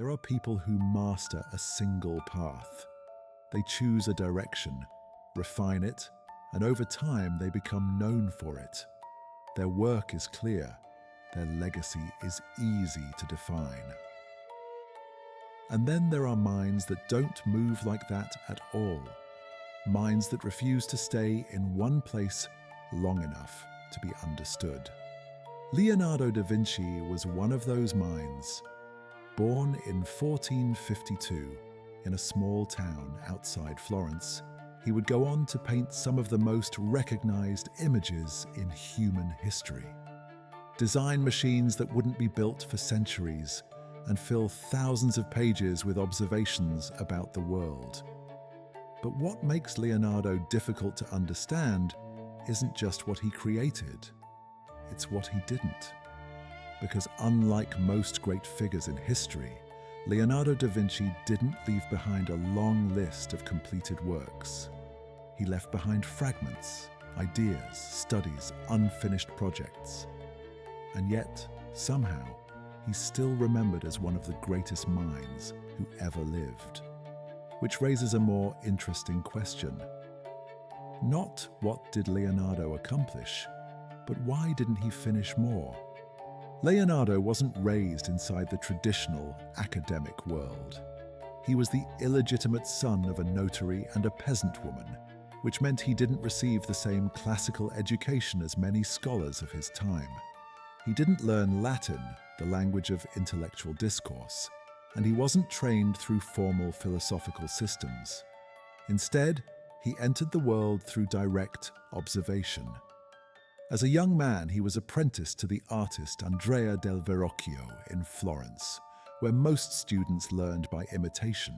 There are people who master a single path. They choose a direction, refine it, and over time they become known for it. Their work is clear. Their legacy is easy to define. And then there are minds that don't move like that at all. Minds that refuse to stay in one place long enough to be understood. Leonardo da Vinci was one of those minds. Born in 1452 in a small town outside Florence, he would go on to paint some of the most recognized images in human history. Design machines that wouldn't be built for centuries and fill thousands of pages with observations about the world. But what makes Leonardo difficult to understand isn't just what he created, it's what he didn't. Because unlike most great figures in history, Leonardo da Vinci didn't leave behind a long list of completed works. He left behind fragments, ideas, studies, unfinished projects. And yet, somehow, he's still remembered as one of the greatest minds who ever lived. Which raises a more interesting question. Not what did Leonardo accomplish, but why didn't he finish more? Leonardo wasn't raised inside the traditional academic world. He was the illegitimate son of a notary and a peasant woman, which meant he didn't receive the same classical education as many scholars of his time. He didn't learn Latin, the language of intellectual discourse, and he wasn't trained through formal philosophical systems. Instead, he entered the world through direct observation. As a young man, he was apprenticed to the artist Andrea del Verrocchio in Florence, where most students learned by imitation.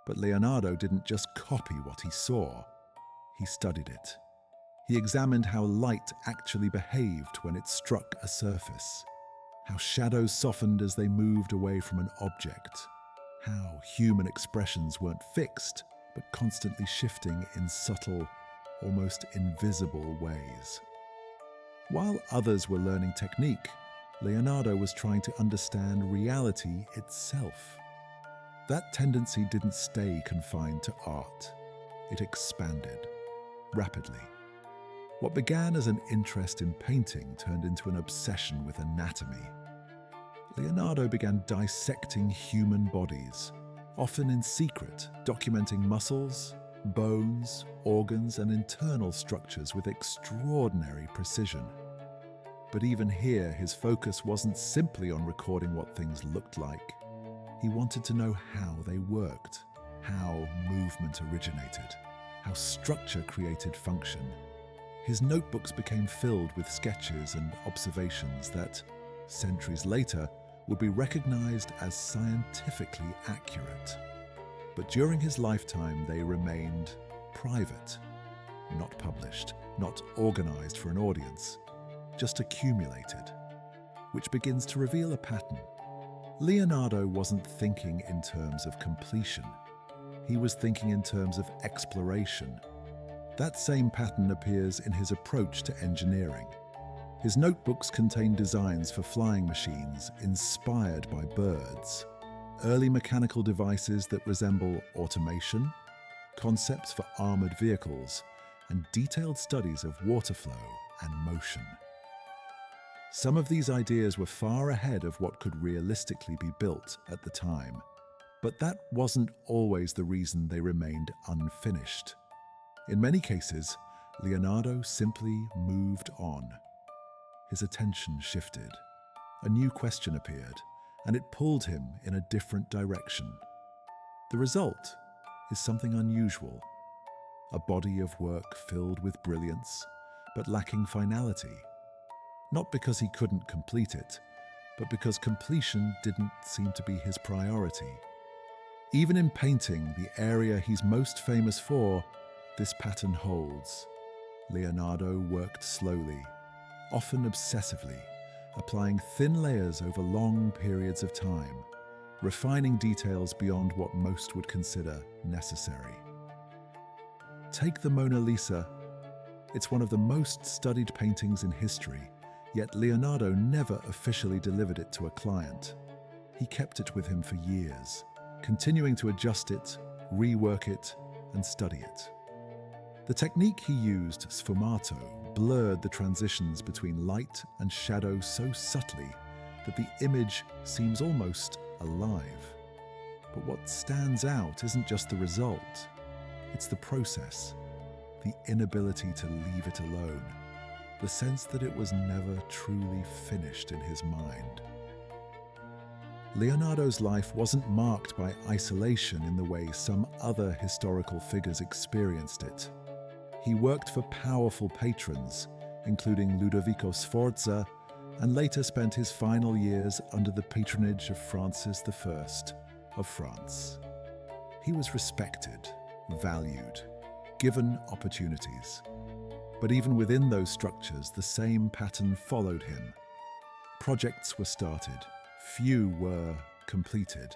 But Leonardo didn't just copy what he saw, he studied it. He examined how light actually behaved when it struck a surface, how shadows softened as they moved away from an object, how human expressions weren't fixed, but constantly shifting in subtle, almost invisible ways. While others were learning technique, Leonardo was trying to understand reality itself. That tendency didn't stay confined to art. It expanded, rapidly. What began as an interest in painting turned into an obsession with anatomy. Leonardo began dissecting human bodies, often in secret, documenting muscles, bones, organs, and internal structures with extraordinary precision. But even here, his focus wasn't simply on recording what things looked like. He wanted to know how they worked, how movement originated, how structure created function. His notebooks became filled with sketches and observations that, centuries later, would be recognized as scientifically accurate. But during his lifetime, they remained private, not published, not organized for an audience, just accumulated, which begins to reveal a pattern. Leonardo wasn't thinking in terms of completion. He was thinking in terms of exploration. That same pattern appears in his approach to engineering. His notebooks contain designs for flying machines inspired by birds, early mechanical devices that resemble automation, concepts for armored vehicles, and detailed studies of water flow and motion. Some of these ideas were far ahead of what could realistically be built at the time, but that wasn't always the reason they remained unfinished. In many cases, Leonardo simply moved on. His attention shifted. A new question appeared, and it pulled him in a different direction. The result is something unusual. A body of work filled with brilliance, but lacking finality. Not because he couldn't complete it, but because completion didn't seem to be his priority. Even in painting, the area he's most famous for, this pattern holds. Leonardo worked slowly, often obsessively, applying thin layers over long periods of time, refining details beyond what most would consider necessary. Take the Mona Lisa. It's one of the most studied paintings in history, yet Leonardo never officially delivered it to a client. He kept it with him for years, continuing to adjust it, rework it, and study it. The technique he used, sfumato, blurred the transitions between light and shadow so subtly that the image seems almost alive. But what stands out isn't just the result, it's the process, the inability to leave it alone, the sense that it was never truly finished in his mind. Leonardo's life wasn't marked by isolation in the way some other historical figures experienced it. He worked for powerful patrons, including Ludovico Sforza, and later spent his final years under the patronage of Francis I of France. He was respected, valued, given opportunities. But even within those structures, the same pattern followed him. Projects were started, few were completed.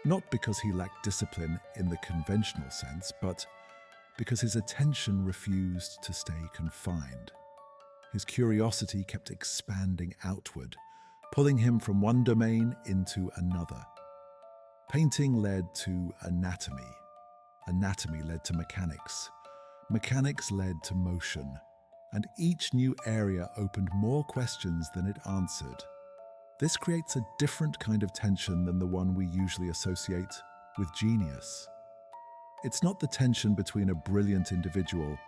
Not because he lacked discipline in the conventional sense, but because his attention refused to stay confined. His curiosity kept expanding outward, pulling him from one domain into another. Painting led to anatomy. Anatomy led to mechanics. Mechanics led to motion. And each new area opened more questions than it answered. This creates a different kind of tension than the one we usually associate with genius. It's not the tension between a brilliant individual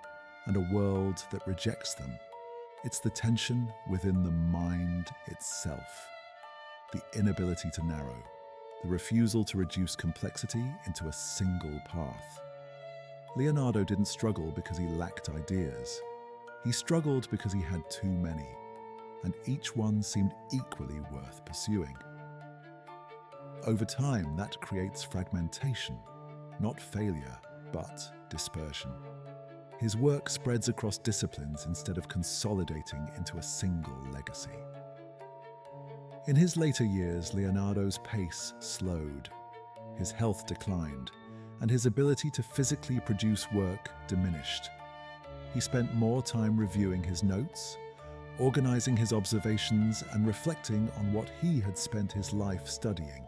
and a world that rejects them. It's the tension within the mind itself. The inability to narrow, the refusal to reduce complexity into a single path. Leonardo didn't struggle because he lacked ideas. He struggled because he had too many, and each one seemed equally worth pursuing. Over time, that creates fragmentation. Not failure, but dispersion. His work spreads across disciplines instead of consolidating into a single legacy. In his later years, Leonardo's pace slowed, his health declined, and his ability to physically produce work diminished. He spent more time reviewing his notes, organizing his observations, and reflecting on what he had spent his life studying.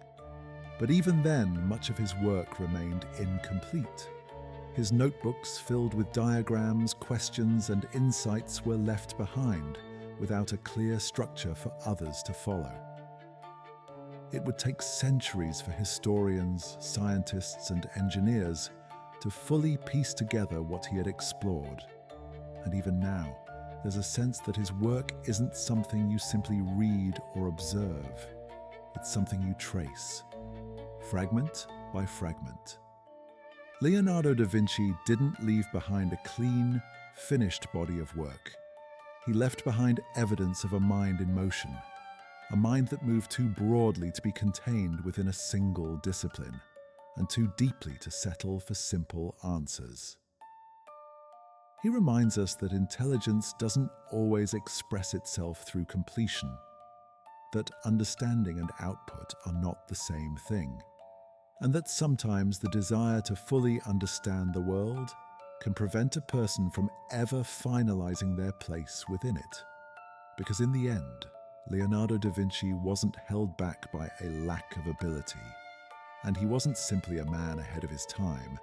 But even then, much of his work remained incomplete. His notebooks filled with diagrams, questions, and insights were left behind without a clear structure for others to follow. It would take centuries for historians, scientists, and engineers to fully piece together what he had explored. And even now, there's a sense that his work isn't something you simply read or observe. It's something you trace, fragment by fragment. Leonardo da Vinci didn't leave behind a clean, finished body of work. He left behind evidence of a mind in motion, a mind that moved too broadly to be contained within a single discipline, and too deeply to settle for simple answers. He reminds us that intelligence doesn't always express itself through completion, that understanding and output are not the same thing, and that sometimes the desire to fully understand the world can prevent a person from ever finalizing their place within it. Because in the end, Leonardo da Vinci wasn't held back by a lack of ability, and he wasn't simply a man ahead of his time.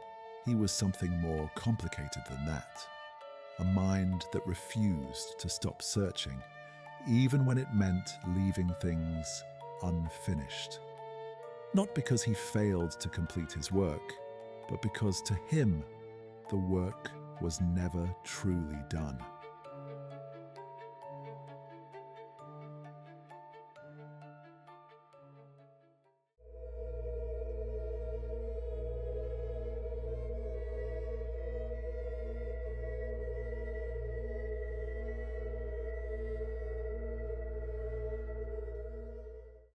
He was something more complicated than that. A mind that refused to stop searching, even when it meant leaving things unfinished. Not because he failed to complete his work, but because to him, the work was never truly done.